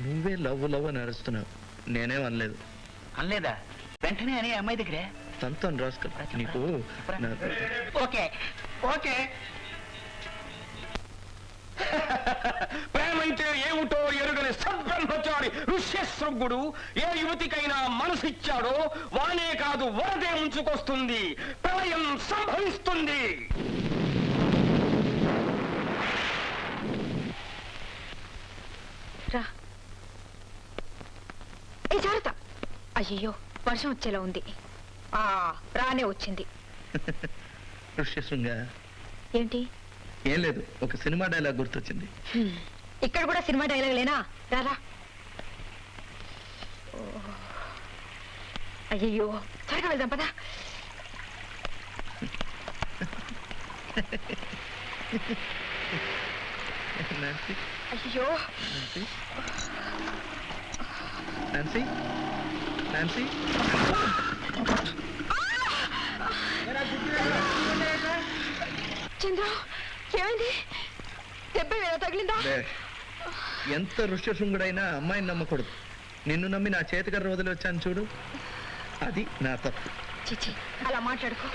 నువ్వే love love అని అరుస్తున్నావు, నేనేం అనలేదు. అనలేదా? వెంటనే అనే అమ్మాయి దగ్గరే తనతో రాసుకో. నీకు ఓకే ఓకే. ప్రేమంటే ఏమిటో ఎరుగని సద్బ్రహ్మచారి ఋష్యశృంగుడు ఏ యువతికైనా మనసిచ్చాడో వానే కాదు వరదే ముంచుకొస్తుంది, ప్రళయం సంభవిస్తుంది. అయ్యో వర్షం వచ్చేలా ఉంది. రానే వచ్చింది. ఋష్యశృంగ ఏంటి? ఏం లేదు, ఒక సినిమా డైలాగ్ గుర్తొచ్చింది. ఇక్కడ కూడా సినిమా డైలాగ్ లేనా? రారా. అయ్యో త్వరగా వెళ్దాం పదా. అయ్యో నాన్సీ, నాన్సీ, చంద్ర ఏమైంది? దెబ్బ తగిలిందా? ఎంత ఋష్యశృంగుడైనా అమ్మాయిని నమ్మకూడదు. నిన్ను నమ్మి నా చేతికర్ర వదిలి వచ్చాను చూడు, అది నా తప్పు. చిచి అలా మాట్లాడుకో.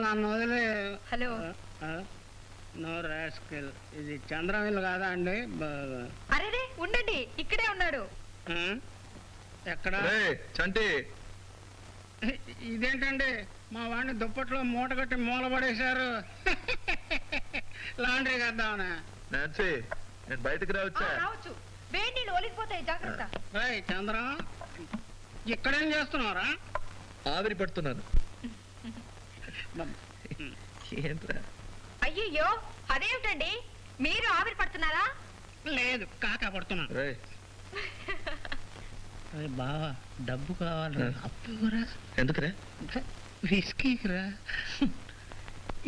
నన్ను వదిలే. హలో. నో రాస్కెల్, ఇది చంద్రమిల్లు కాదా అండి? అరే ఉండండి, ఇక్కడే ఉన్నాడు. ఎక్కడ? చంటి, ఇదేంటండి మా వాడిని దుప్పట్లో మూట కట్టి మూలపడేశారు. లాండ్రీ కద్దామనా? నాన్సీ, నేను బయటకు రావచ్చా? రావచ్చు. వేడి నీళ్ళు ఒలిగిపోతాయి, జాగ్రత్త. చంద్రం, ఇక్కడేం చేస్తున్నారా? ఆవిరి పడుతున్నాను. ఏంట్రా? అయ్యయ్యో అదేమిటండి, మీరు ఆవిరి పడుతున్నారా? లేదు, కాకా పడుతున్నా. బావా డబ్బు కావాలి, అప్పురా. ఎందుకురా? విస్కీరా.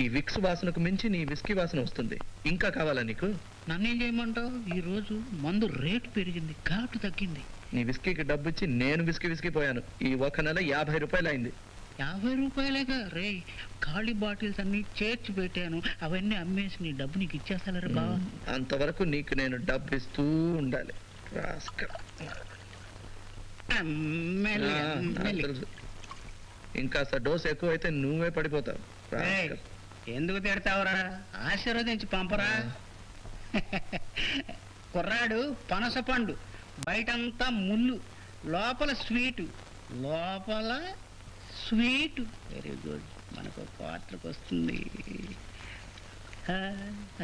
ఈ విక్స్ వాసనకు మించి నీ విస్కీ వాసన వస్తుంది. ఇంకా కావాలా నీకు? నన్నేం చేయమంటావు? ఈ రోజు మందు రేటు పెరిగింది, ఘాటు తగ్గింది. నీ విస్కీకి డబ్బు ఇచ్చి నేను విస్కీ పోయాను. ఈ ఒక నెల 50 రూపాయలు అయింది. 50 రూపాయలేగా రే? ఖాళీ బాటిల్స్ అన్ని చేర్చి పెట్టాను, అవన్నీ అమ్మేసి నీ డబ్బు నీకు ఇచ్చేస్తారా బావా? అంతవరకు నీకు నేను డబ్బు ఇస్తూ ఉండాలి. ఇంకా డోస్ ఎక్కువ అయితే నువ్వే పడిపోతావు. ఎందుకు తిడతావురా? ఆశీర్వదించి పంపరా. కుర్రాడు పనస పండు, బయటంతా ముళ్ళు, లోపల స్వీటు. లోపల స్వీటు. వెరీ గుడ్, మనకు క్వార్టర్కి వస్తుంది.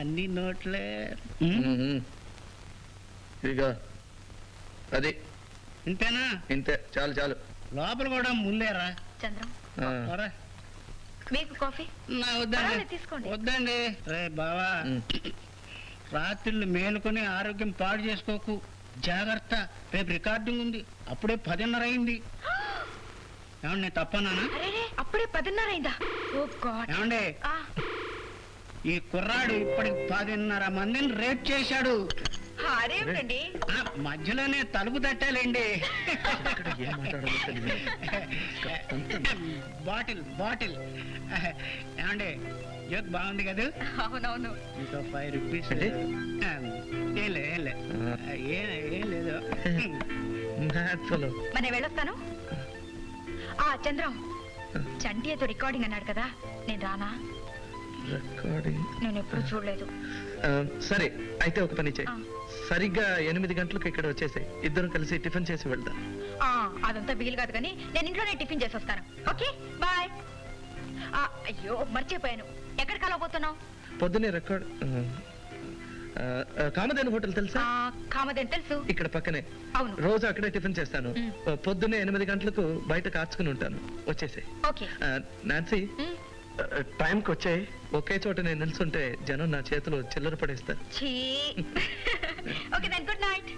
అన్ని నోట్లే. ఇదిగో అది. ఇంతేనా? ఇంతే, చాలు చాలు. లోపల కూడా ముల్లేరా? చంద్రం, మీకు కాఫీ? వద్దండి వద్దండి. రే బావా, రాత్రిళ్ళు మేలుకొని ఆరోగ్యం పాడు చేసుకోకు, జాగ్రత్త. రేపు రికార్డింగ్ ఉంది, అప్పుడే 10:30 అయింది. ఏమండి, నేను తప్పన్నానా? అప్పుడే 10:30 అయిందా? ఏమండి, ఈ కుర్రాడు ఇప్పటికి 10:30 మందిని రేప్ చేశాడు. మధ్యలోనే తలుపు తట్టాలండి. Bottle bottle. ఏమండి, జోక్ బాగుంది కదా? అవునవును. ఇంకా 5 రూపీస్. ఏం లేదు. మరి వెళ్ళొస్తాను. చంద్రం, చంటి ఏదో రికార్డింగ్ అన్నాడు కదా, నేను రానా? రికార్డింగ్ నేను ఎప్పుడు చూడలేదు. సరే అయితే ఒక పని చేయి, సరిగ్గా 8 గంటలకు ఇక్కడ వచ్చేసాయి. ఇద్దరం కలిసి టిఫిన్ చేసి వెళ్దాం. అదంతా వీలు కాదు కానీ నేను ఇంట్లోనే టిఫిన్ చేసి వస్తాను. Okay bye. అయ్యో మర్చిపోయాను, ఎక్కడ కలవబోతున్నావు? పొద్దునే రికార్డ్ కామధేను హోటల్ తెలుసా? కామధేను తెలుసు, ఇక్కడ పక్కనే. అవును, రోజు అక్కడే టిఫిన్ చేస్తాను. పొద్దున్నే 8 గంటలకు బయట కార్చుకుని ఉంటాను. వచ్చేసాయి. నాన్సీ, టైంకి వచ్చాయి. ఒకే చోట నేను నిల్చుంటే జనం నా చేతిలో చిల్లర పడేస్తారు. Okay then, good night.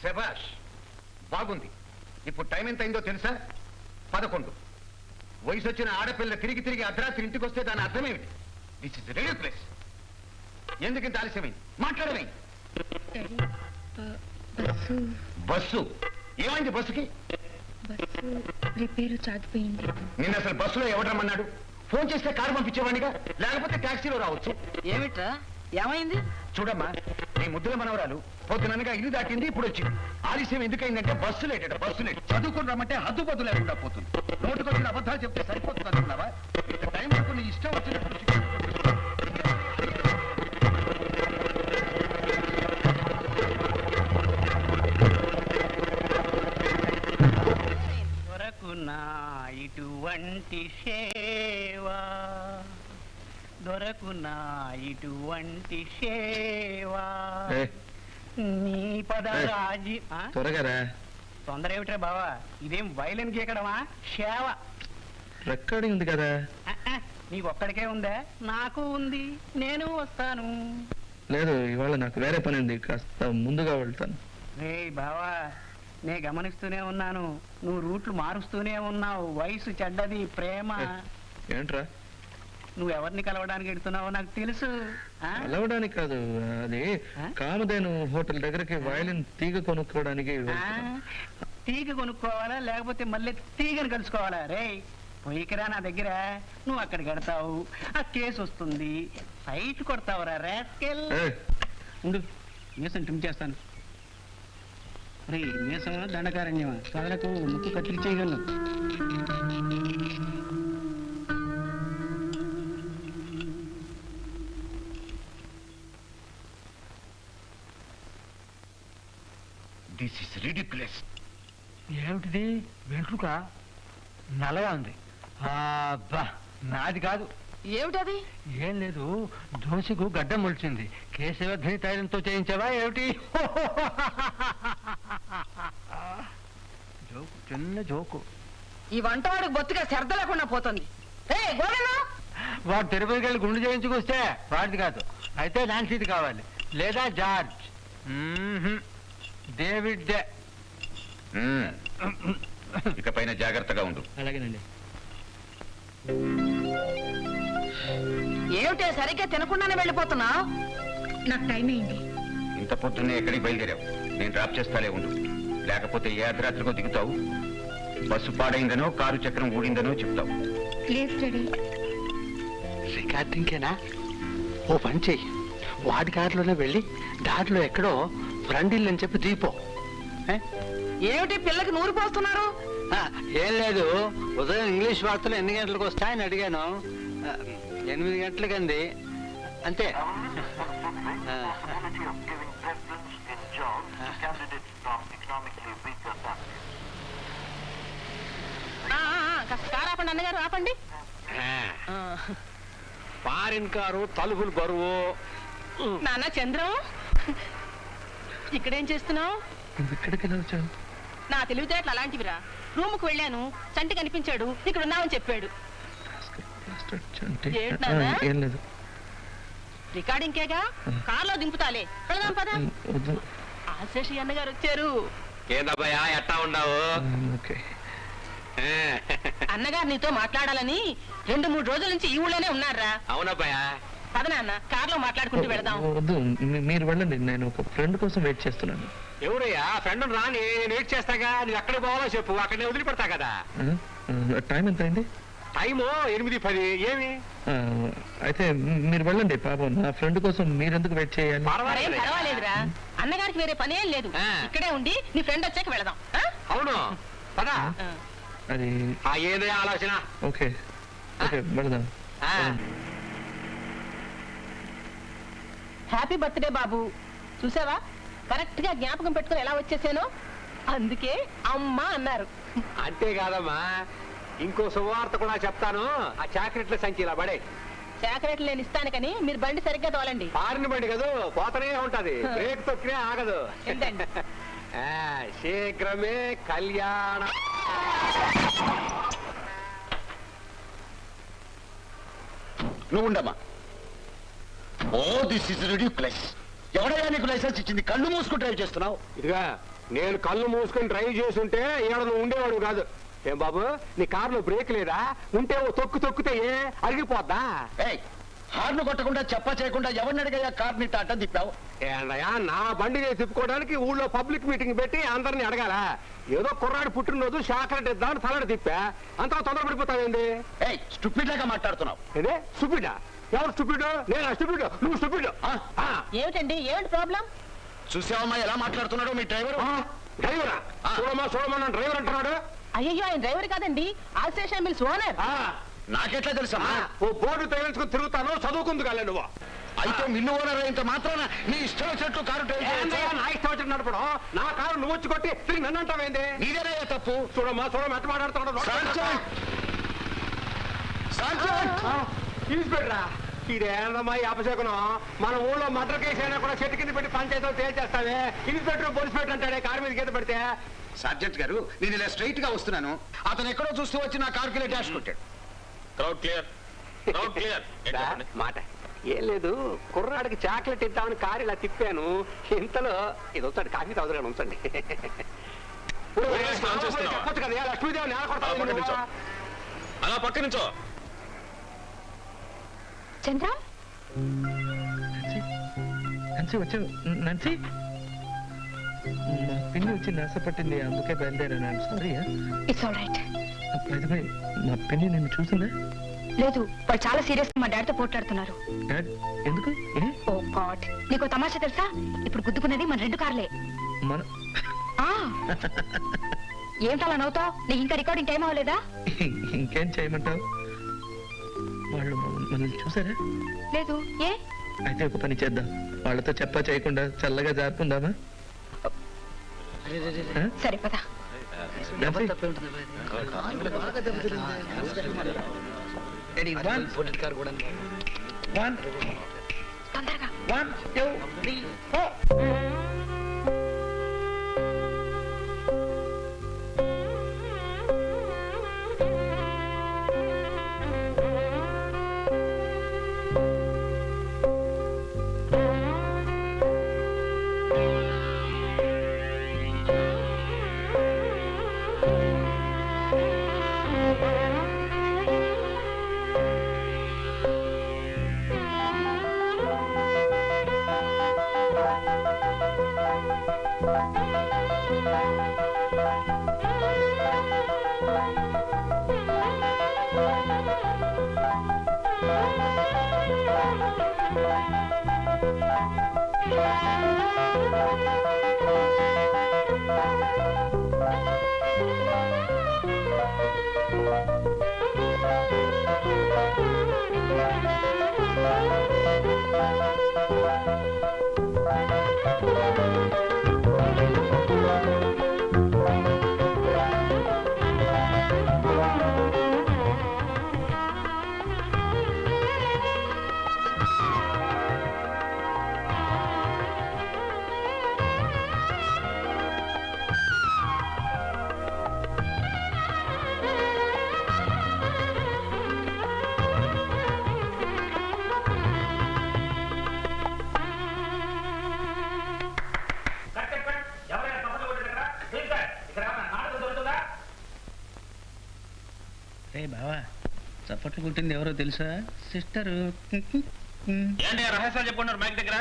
శభాష్, బాగుంది. ఇప్పుడు టైం ఎంత అయిందో తెలుసా? 11. వయసు వచ్చిన ఆడపిల్ల తిరిగి తిరిగి అర్ధరాత్రి ఇంటికి వస్తే దాని అర్థం ఏమిటి? This is ridiculous. ఎందుకు ఇంత ఆలస్యమైంది? మాట్లాడమే. బస్సు ఏమైంది? బస్సుకి రిపేరు చాగిపోయింది. నిన్న అసలు బస్సులో ఎవరు రమ్మన్నాడు? ఫోన్ చేస్తే కారు పంపించేవాడిగా, లేకపోతే టాక్సీలో రావచ్చు. ఏమిట్రా ఏమైంది? చూడమ్మా, నీ ముద్దుల మనవరాలు పొద్దుననగా ఇల్లు దాటింది, ఇప్పుడు వచ్చింది. ఆలస్యం ఎందుకైందంటే బస్సు లేట. Bus late. చదువుకుని రమ్మంటే హద్దుపద్దు లేకుండా పోతుంది. నోటుకొచ్చిన అబద్ధాలు చెప్తే సరిపోతుంది అనుకున్నావా? టైం వరకు నీ ఇష్టం వచ్చినప్పుడు దొరకునా ఇటువంటి సేవా, దొరకునా ఇటువంటి సేవా, ఏ, నీ పదరాజి. త్వరగా రా. తొందర ఏమిట్రా బావా, ఇదేం వైలెన్ గీకడమా సేవ? రికార్డింగ్ ఉంది కదా. నీకు ఒక్కడికే ఉందా? నాకు ఉంది, నేను వస్తాను. లేదు, ఇవాళ నాకు వేరే పని ఉంది, కాస్త ముందుగా వెళ్తాను. రే బావా, నే గమనిస్తూనే ఉన్నాను, నువ్వు రూట్లు మారుస్తూనే ఉన్నావు. వయసు చెడ్డది, ప్రేమ. ఏంట్రా? నువ్వు ఎవరిని కలవడానికి వెళ్తున్నావో నాకు తెలుసు. ఆ? కలవడానికి కాదు, అది కామధేను హోటల్ దగ్గరికి వయలిన్ తీగ కొనుక్కోవడానికి ఆ? వెళ్తున్నాను. తీగ కొనుక్కోవాలా లేకపోతే మళ్ళీ తీగని కలుసుకోవాలా? రే పోయికిరా నా దగ్గర. నువ్వు అక్కడికి వెడతావు, ఆ కేసు వస్తుంది, సైట్ కొడతావురా రాస్కెల్. ఏయ్, ఉండు, మీసం ట్రిమ్ చేస్తాను. రే మీసమా దండకారణ్యమా? కదలకు ముక్కు కత్తిరించేయగలను. This is ridiculous. ఏమిటిది? వెంట్రుక నల్లగా ఉంది. అబ్బా, నాది కాదు. ఏమిటది? ఏం లేదు, దోశకు గడ్డం మొలిచింది. కేశవర్ధని తైలంతో చేయించావా ఏమిటి? జోకు, చిన్న జోకు. ఈ వంటవాడికి బొత్తిగా శ్రద్ధ లేకుండా పోతుంది. వాడు తిరుపతికి వెళ్ళి గుండు చేయించుకొస్తే వాడిది కాదు, అయితే నాన్సీది కావాలి, లేదా జార్జ్. David day. ఇకపైన జాగ్రత్తగా ఉండు. అలాగేనండి. ఏమిటే సరిగ్గా తినకుండానే వెళ్ళిపోతున్నా? నాకు టైం అయింది. ఇంత పొద్దున్నే ఎక్కడికి బయలుదేరావు? నేను డ్రాప్ చేస్తాలే, ఉండు. లేకపోతే ఏ అర్ధరాత్రికో దిగుతావు, బస్సు పాడైందనో కారు చక్రం ఊడిందనో చెప్తావు. Please daddy. రికార్డింగ్కేనా? ఓ పని చెయ్యి, వాడి కారులోనే వెళ్ళి దారిలో ఎక్కడో ఫ్రెండ్ ఇల్లు అని చెప్పి దీపో. ఏమిటి పిల్లకి నూరు పోస్తున్నారు? ఏం లేదు, ఉదయం ఇంగ్లీష్ వార్తలు ఎన్ని గంటలకు వస్తాయని అడిగాను. 8 గంటలకంది, అంతే. ఆపండి అన్నగారు, ఆపండి. ఫారిన్ కారు, తలుపులు బరువు. నాన్న చంద్రం, ఇక్కడేం చేస్తున్నావు? ఇక్కడికి ఎలా వచ్చావు? నా తెలివితేటలు అలాంటివిరా. రూముకు వెళ్ళాను, చంటి కనిపించాడు, ఇక్కడ ఉన్నామని చెప్పాడు. ఏంటి నాన్న? ఏం లేదు. రికార్డింగ్ కేగా, కార్లో దింపుతాలే. వెళదాం పద. వద్దు. ఆశేషి అన్నగారు వచ్చారు. ఏందబ్బాయా, ఎట్టా ఉండవు? ఓకే. అన్నగారు నీతో మాట్లాడాలని 2-3 రోజుల నుంచి ఈ ఊళ్ళోనే ఉన్నారా? అవునబ్బాయా. పద నాన్న, కార్లో మాట్లాడుకుంటూ వెళదాం. వద్దు, మీరు వెళ్ళండి, నేను ఒక ఫ్రెండ్ కోసం వెయిట్ చేస్తున్నాను. ఎవరయ్యా? ఫ్రెండ్ రాని, నేను వెయిట్ చేస్తాగా. నువ్వు ఎక్కడ పోవాలో చెప్పు, అక్కడనే వదిలిపెడతా కదా. టైం ఎంత అయింది? టైము 8:10. ఏమి? అయితే మీరు వెళ్ళండి, పాపం నా ఫ్రెండ్ కోసం మీరెందుకు వెయిట్ చేయాలి? మరేం పర్వాలేదురా, అన్నగారికి వేరే పనేం లేదు. ఇక్కడే ఉండి నీ ఫ్రెండ్ వచ్చాక వెళదాం. అవును, పదా. అది ఏదో ఆలోచన. ఓకే, ఓకే, వెళదాం. హ్యాపీ బర్త్డే బాబు. చూసావా, కరెక్ట్ గా జ్ఞాపకం పెట్టుకుని ఎలా వచ్చేసానో. అందుకే అమ్మ అన్నారు. అంతేకాదమ్మా, ఇంకో శుభవార్త కూడా చెప్తాను. ఆ చాక్లెట్ల సంచి ఇలా పడే. చాకరేట్లు నేను ఇస్తాను కానీ మీరు బండి సరిగ్గా తోలండి. పారిన బండి కదూ, పోతనే ఉంటది, బ్రేక్ తొక్కినే ఆగదు. ఏంటండి? శీఘ్రమే కళ్యాణం. నువ్వు ఉండమ్మా. Oh this is ridiculous. ఎవడయ్యా నీకు లైసెన్స్ ఇచ్చింది? కళ్ళు మూసుకుని డ్రైవ్ చేస్తున్నావు. ఇదిగా నేను కళ్ళు మూసుకొని డ్రైవ్ చేస్తుంటే ఈడ నువ్వు ఉండేవాడు కాదు. ఏం బాబు నీ కారులో బ్రేక్ లేదా? ఉంటే ఓ తొక్కితే అరిగిపోద్దా? హార్న్ కొట్టకుండా చెప్ప చేయకుండా ఎవరిని అడిగా కార్ని టాటా తిప్పావు? ఏండయా నా బండి నేను తిప్పుకోవడానికి ఊళ్ళో పబ్లిక్ మీటింగ్ పెట్టి అందరిని అడగాల. ఏదో కుర్రాడు పుట్టినరోజు చాక్లెట్ ఇద్దామని తలడి తిప్పా, అంతా తొందరపడిపోతావేంది? స్టూపిడ్ లాగా మాట్లాడుతున్నావు. ఏదే స్టూపిడా? ఎవరు స్టూపిడ్? నేను స్టూపిడ్, నువ్వు స్టూపిడ్. ఏమిటండి ఏమిటి ప్రాబ్లం? చూసావమ్మా ఎలా మాట్లాడుతున్నాడు మీ డ్రైవర్? డ్రైవరా? చూడమా నన్ను డ్రైవర్ అంటున్నాడు. అయ్యో ఆయన డ్రైవర్ కాదండి, ఆల్సేషన్ మిల్స్ ఓనర్. నాకెట్లా తెలుసమ్మా? ఓ బోర్డు తగిలించుకుని తిరుగుతాను, చదువుకుంది కాలే నువ్వు. అయితే మిల్లు ఓనర్ అయినంత మాత్రాన నీ ఇష్టం వచ్చినట్టు కారు డ్రైవ్ చేయొచ్చా? నా ఇష్టం వచ్చినట్టు నడపడం, నా కారు నువ్వు వచ్చి కొట్టి తిరిగి నన్ను అంటావేంది? నీదేనా తప్పు? చూడమ్మా ఎట్ట మాట్లాడుతున్నాడు. తీసుపెట్టరా. ఇదేందమ్మా ఈ అపశకునం? మన ఊళ్ళో మర్డర్ కేసు అయినా కూడా చెట్టు కింద పెట్టి పంచాయతీలో తేల్చేస్తావే. ఇన్స్పెక్టర్ పోలీస్ పెట్టు అంటాడే కారు మీద గీత పెడితే. సర్జెంట్ గారు నేను ఇలా స్ట్రైట్ గా వస్తున్నాను, అతను ఎక్కడో చూస్తూ వచ్చి నా కారుకి డాష్ కొట్టాడు. మాట ఏం లేదు, కుర్రాడికి చాక్లెట్ ఇద్దామని కారు ఇలా తిప్పాను. ఇంతలో ఇది వస్తాడు, కాఫీ తాగుతాడు, ఉంచండి. చెప్పొచ్చు కదా లక్ష్మీదేవి నేల కొడతా. అలా పక్క నుంచో. చంద్ర నాన్సీ వచ్చావు. నాన్సీ మా పిన్ని వచ్చి నాసపట్టింది, అందుకే బయలుదేరాను. సారీ. It's all right. మా పిన్ని నిన్ను చూసిందా? లేదు, వాళ్ళు చాలా సీరియస్ గా మా డాడీతో పోట్లాడుతున్నారు. డాడ్ ఎందుకు? ఓ గాడ్, నీకు తమాషా తెలుసా? ఇప్పుడు గుద్దుకున్నది మన 2 కార్లే. మన ఏంటలా నవ్వుతావు? నీకు ఇంకా రికార్డింగ్ టైం అవ్వలేదా? ఇంకేం చేయమంటావు? వాళ్ళు మనల్ని చూసారా? లేదు. ఏ? అయితే ఒక పని చేద్దాం, వాళ్ళతో చెప్పా చేయకుండా చల్లగా జారుకుందామా? సరే పదా. తొందరగా. 1 2 3 4. బావా చప్పట్లు కుట్టింది ఎవరో తెలుసా? సిస్టరు. ఏంటి రహస్యాలు చెప్పుకుంటున్నారు మైక్ దగ్గర?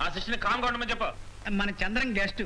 ఆ సిస్టర్ని కామ్ ఉండమని చెప్పు. మన చంద్రం గెస్ట్.